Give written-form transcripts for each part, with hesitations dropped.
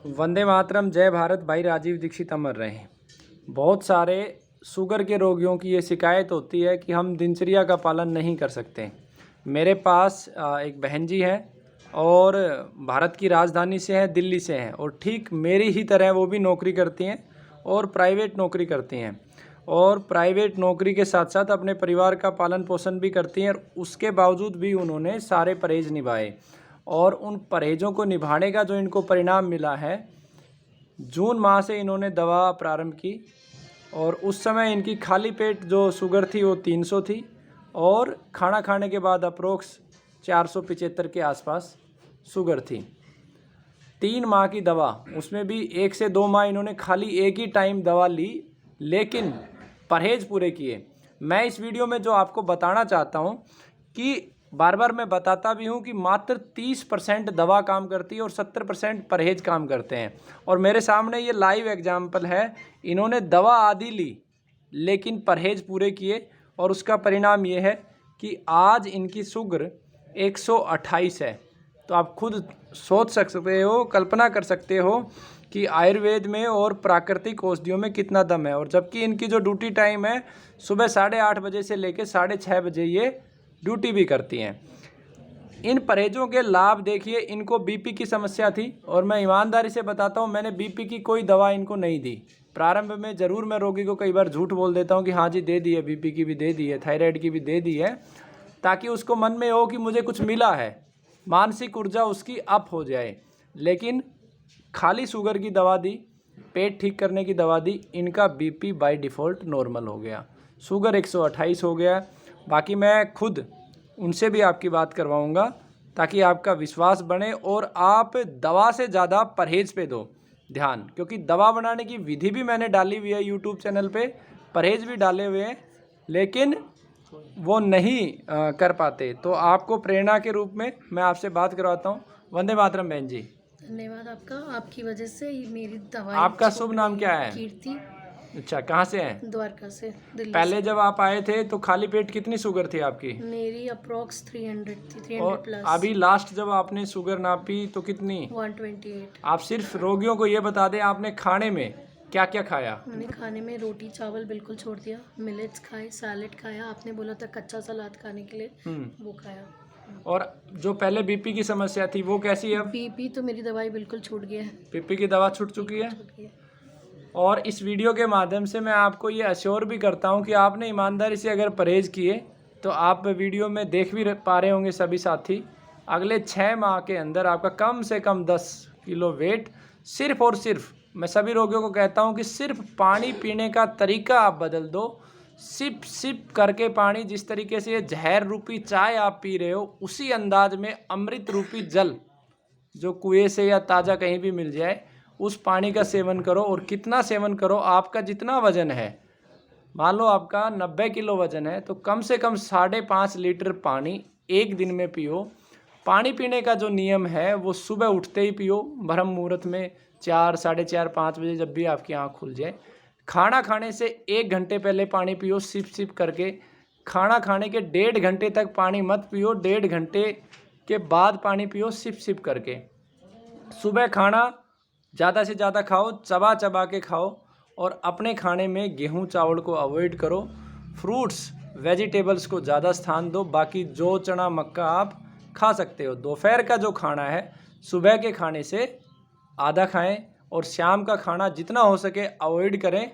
वंदे मातरम, जय भारत। भाई राजीव दीक्षित अमर रहे। बहुत सारे शुगर के रोगियों की ये शिकायत होती है कि हम दिनचर्या का पालन नहीं कर सकते। मेरे पास एक बहन जी हैं और भारत की राजधानी से हैं, दिल्ली से हैं, और ठीक मेरी ही तरह वो भी नौकरी करती हैं और प्राइवेट नौकरी करती हैं, और प्राइवेट नौकरी के साथ साथ अपने परिवार का पालन पोषण भी करती हैं। और उसके बावजूद भी उन्होंने सारे परहेज़ निभाए, और उन परहेज़ों को निभाने का जो इनको परिणाम मिला है, जून माह से इन्होंने दवा प्रारंभ की और उस समय इनकी खाली पेट जो शुगर थी वो 300 थी, और खाना खाने के बाद अप्रोक्स 475 के आसपास शुगर थी। 3 माह की दवा, उसमें भी 1 से 2 माह इन्होंने खाली एक ही टाइम दवा ली, लेकिन परहेज़ पूरे किए। मैं इस वीडियो में जो आपको बताना चाहता हूँ कि बार बार मैं बताता भी हूँ कि मात्र 30% दवा काम करती है और 70% परहेज काम करते हैं। और मेरे सामने ये लाइव एग्जाम्पल है, इन्होंने दवा आदि ली लेकिन परहेज पूरे किए, और उसका परिणाम ये है कि आज इनकी शुगर 128 है। तो आप खुद सोच सकते हो, कल्पना कर सकते हो कि आयुर्वेद में और प्राकृतिक औषधियों में कितना दम है। और जबकि इनकी जो ड्यूटी टाइम है सुबह 8:30 बजे से लेकर 6:30 बजे ये ड्यूटी भी करती हैं। इन परहेजों के लाभ देखिए। इनको बीपी की समस्या थी, और मैं ईमानदारी से बताता हूँ, मैंने बीपी की कोई दवा इनको नहीं दी। प्रारंभ में ज़रूर मैं रोगी को कई बार झूठ बोल देता हूँ कि हाँ जी दे दी है, बीपी की भी दे दी है, थायराइड की भी दे दी है, ताकि उसको मन में हो कि मुझे कुछ मिला है, मानसिक ऊर्जा उसकी अप हो जाए। लेकिन खाली शुगर की दवा दी, पेट ठीक करने की दवा दी, इनका बीपी बाय डिफ़ॉल्ट नॉर्मल हो गया, शुगर 128 हो गया। बाकी मैं खुद उनसे भी आपकी बात करवाऊंगा ताकि आपका विश्वास बने, और आप दवा से ज़्यादा परहेज़ पे दो ध्यान, क्योंकि दवा बनाने की विधि भी मैंने डाली हुई है यूट्यूब चैनल पे, परहेज़ भी डाले हुए हैं, लेकिन वो नहीं कर पाते। तो आपको प्रेरणा के रूप में मैं आपसे बात करवाता हूँ। वंदे मातरम बहन जी। धन्यवाद आपका। आपकी वजह से मेरी दवाई आपका शुभ नाम क्या है? कीर्ति। अच्छा, कहाँ से हैं? द्वारका से, दिल्ली पहले से। जब आप आए थे तो खाली पेट कितनी शुगर थी आपकी? मेरी अप्रोक्स 300 थी, 300 और प्लस। अभी लास्ट जब आपने शुगर नापी तो कितनी? 128। आप सिर्फ रोगियों को ये बता दें, आपने खाने में क्या क्या खाया? मैंने खाने में रोटी चावल बिल्कुल छोड़ दिया, मिलेट्स खाए, सैलेड खाया, आपने बोला था कच्चा सलाद खाने के लिए, वो खाया। और जो पहले बीपी की समस्या थी वो कैसी है अब? बीपी तो मेरी दवाई बिल्कुल छूट गया है। बीपी की दवा छूट चुकी है। छूट गया। और इस वीडियो के माध्यम से मैं आपको ये अश्योर भी करता हूँ कि आपने ईमानदारी से अगर परहेज़ किए तो आप वीडियो में देख भी पा रहे होंगे सभी साथी, अगले 6 माह के अंदर आपका कम से कम 10 किलो वेट सिर्फ और सिर्फ, मैं सभी रोगियों को कहता हूँ कि सिर्फ पानी पीने का तरीका आप बदल दो। सिप सिप करके पानी, जिस तरीके से ये जहर रूपी चाय आप पी रहे हो, उसी अंदाज में अमृत रूपी जल जो कुएं से या ताज़ा कहीं भी मिल जाए, उस पानी का सेवन करो। और कितना सेवन करो, आपका जितना वज़न है, मान लो आपका 90 किलो वज़न है, तो कम से कम 5.5 लीटर पानी एक दिन में पियो। पानी पीने का जो नियम है वो सुबह उठते ही पियो, ब्रह्म मुहूर्त में 4, 4:30, 5 बजे, जब भी आपकी आँख खुल जाए। खाना खाने से 1 घंटे पहले पानी पियो, सिप सिप करके। खाना खाने के 1.5 घंटे तक पानी मत पियो, 1.5 घंटे के बाद पानी पियो, सिप सिप करके। सुबह खाना ज़्यादा से ज़्यादा खाओ, चबा चबा के खाओ, और अपने खाने में गेहूं चावल को अवॉइड करो। फ्रूट्स वेजिटेबल्स को ज़्यादा स्थान दो। बाकी जौ चना मक्का आप खा सकते हो। दोपहर का जो खाना है सुबह के खाने से आधा खाएं, और शाम का खाना जितना हो सके अवॉइड करें।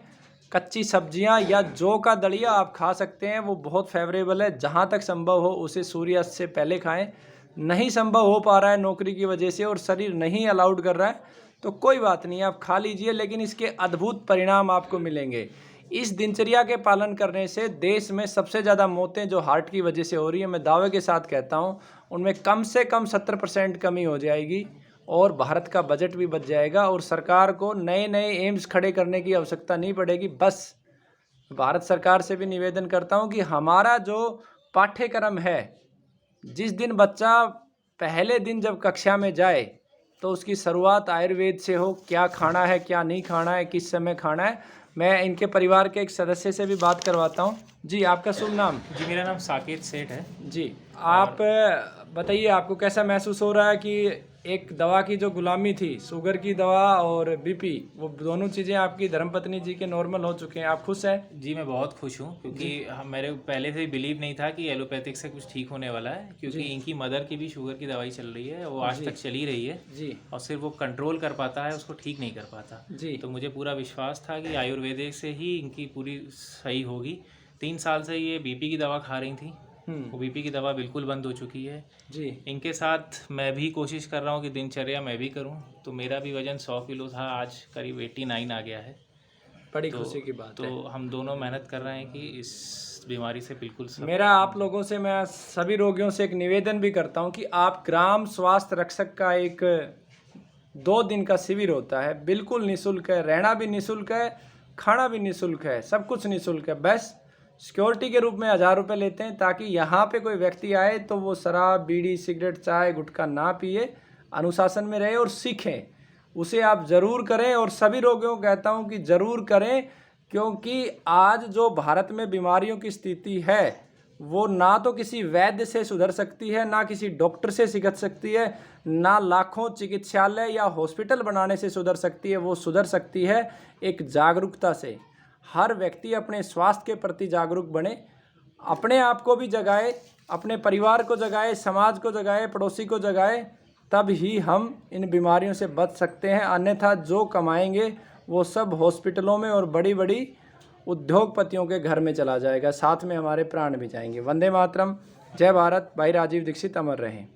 कच्ची सब्जियां या जौ का दलिया आप खा सकते हैं, वो बहुत फेवरेबल है। जहां तक संभव हो उसे सूर्यास्त से पहले खाएं। नहीं संभव हो पा रहा है नौकरी की वजह से और शरीर नहीं अलाउड कर रहा है तो कोई बात नहीं, आप खा लीजिए, लेकिन इसके अद्भुत परिणाम आपको मिलेंगे। इस दिनचर्या के पालन करने से देश में सबसे ज़्यादा मौतें जो हार्ट की वजह से हो रही है, मैं दावे के साथ कहता हूँ, उनमें कम से कम 70% कमी हो जाएगी, और भारत का बजट भी बच जाएगा, और सरकार को नए नए एम्स खड़े करने की आवश्यकता नहीं पड़ेगी। बस भारत सरकार से भी निवेदन करता हूँ कि हमारा जो पाठ्यक्रम है, जिस दिन बच्चा पहले दिन जब कक्षा में जाए तो उसकी शुरुआत आयुर्वेद से हो। क्या खाना है, क्या नहीं खाना है, किस समय खाना है। मैं इनके परिवार के एक सदस्य से भी बात करवाता हूँ। जी, आपका शुभ नाम? जी, मेरा नाम साकेत सेठ है। जी, आप बताइए, आपको कैसा महसूस हो रहा है कि एक दवा की जो गुलामी थी, शुगर की दवा और बीपी, वो दोनों चीज़ें आपकी धर्मपत्नी जी के नॉर्मल हो चुके हैं। आप खुश हैं? जी मैं बहुत खुश हूँ, क्योंकि मेरे पहले से ही बिलीव नहीं था कि एलोपैथिक से कुछ ठीक होने वाला है, क्योंकि इनकी मदर की भी शुगर की दवाई चल रही है, वो आज तक चली रही है जी और सिर्फ वो कंट्रोल कर पाता है, उसको ठीक नहीं कर पाता। जी तो मुझे पूरा विश्वास था कि आयुर्वेदिक से ही इनकी पूरी सही होगी। 3 साल से ये बीपी की दवा खा रही थी, वो बीपी की दवा बिल्कुल बंद हो चुकी है। जी इनके साथ मैं भी कोशिश कर रहा हूँ कि दिनचर्या मैं भी करूँ। तो मेरा भी वज़न 100 किलो था, आज करीब 89 आ गया है। बड़ी खुशी की बात है। तो हम दोनों मेहनत कर रहे हैं कि इस बीमारी से बिल्कुल सब। मेरा आप लोगों से, मैं सभी रोगियों से एक निवेदन भी करता हूं कि आप ग्राम स्वास्थ्य रक्षक का एक 2 दिन का शिविर होता है, बिल्कुल निःशुल्क है, रहना भी निःशुल्क है, खाना भी निःशुल्क है, सब कुछ निःशुल्क है। बस सिक्योरिटी के रूप में 1000 रुपये लेते हैं, ताकि यहाँ पे कोई व्यक्ति आए तो वो शराब, बीड़ी, सिगरेट, चाय, गुटखा ना पिए, अनुशासन में रहे और सीखें। उसे आप ज़रूर करें और सभी रोगियों को कहता हूँ कि ज़रूर करें, क्योंकि आज जो भारत में बीमारियों की स्थिति है वो ना तो किसी वैद्य से सुधर सकती है, ना किसी डॉक्टर से सिखत सकती है, ना लाखों चिकित्सालय या हॉस्पिटल बनाने से सुधर सकती है। वो सुधर सकती है एक जागरूकता से। हर व्यक्ति अपने स्वास्थ्य के प्रति जागरूक बने, अपने आप को भी जगाए, अपने परिवार को जगाए, समाज को जगाए, पड़ोसी को जगाए, तब ही हम इन बीमारियों से बच सकते हैं। अन्यथा जो कमाएंगे वो सब हॉस्पिटलों में और बड़ी बड़ी उद्योगपतियों के घर में चला जाएगा, साथ में हमारे प्राण भी जाएंगे। वंदे मातरम, जय भारत। भाई राजीव दीक्षित अमर रहें।